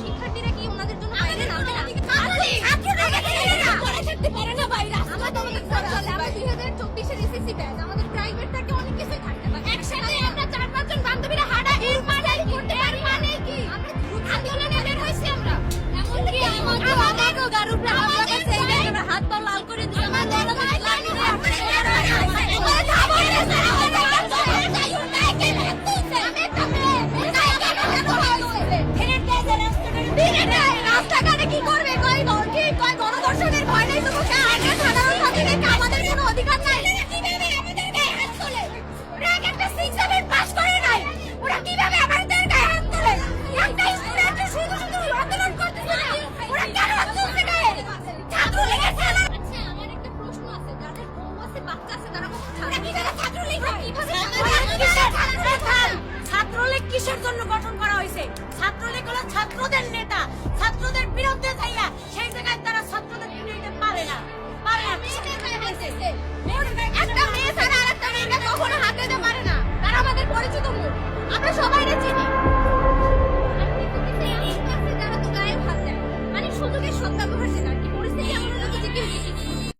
শিক্ষার্থীরা কি ওনাদের জন্য বাইরে নামবে না? আমাদের 2024-এর এসএসসি ব্যাচ, আমাদের প্রাইভেট থেকে অনেক কিছুই থাকতে পারে। একসাথে আমরা 4-5 জন বান্ধবীরা হাঁটাহাঁটি করতে পারি মানে কি? আমরা আন্দোলনে বের হইছি আমরা। এমনকি আমাদের গারুপরা আমাদের সেই আমরা হাত পা লাল করে দিই। আমাদের রাস্তাঘাটে কি করবে? কয় গণধর্ষণের ভয় নেই তো সাধারণ নাগরিক, আমাদের কোনো অধিকার নাই। কিভাবে আমাদের গায়ে হাত তোলে? ওরা একটা 6-7 পাস করে নাই, ওরা কিভাবে আমাদের গায়ে হাত তোলে? একটা স্টুডেন্ট শুধু আন্দোলন করতেছে না, ওরা কেন হাত তুলছে গায়ে? ছাত্রলীগের খেলা। আচ্ছা, আমার একটা প্রশ্ন আছে, যাদের বউ আছে বাচ্চা আছে তারা কখন ছাত্রলীগ হয়? ছাত্রলীগ কিসের জন্য গঠন করা হয়েছে? ছাত্রলীগ হলো ছাত্রদের নেতা, ছাত্রদের বিরুদ্ধে যাইয়া সেই জায়গায় তারা ছাত্রদের বিরুদ্ধে পারে না। একটা মেয়ে ছাড়া আরেকটা মেয়েকে কখনো হাত দিতে পারে না, তারা আমাদের পরিচিত মুখ। আমরা সবাই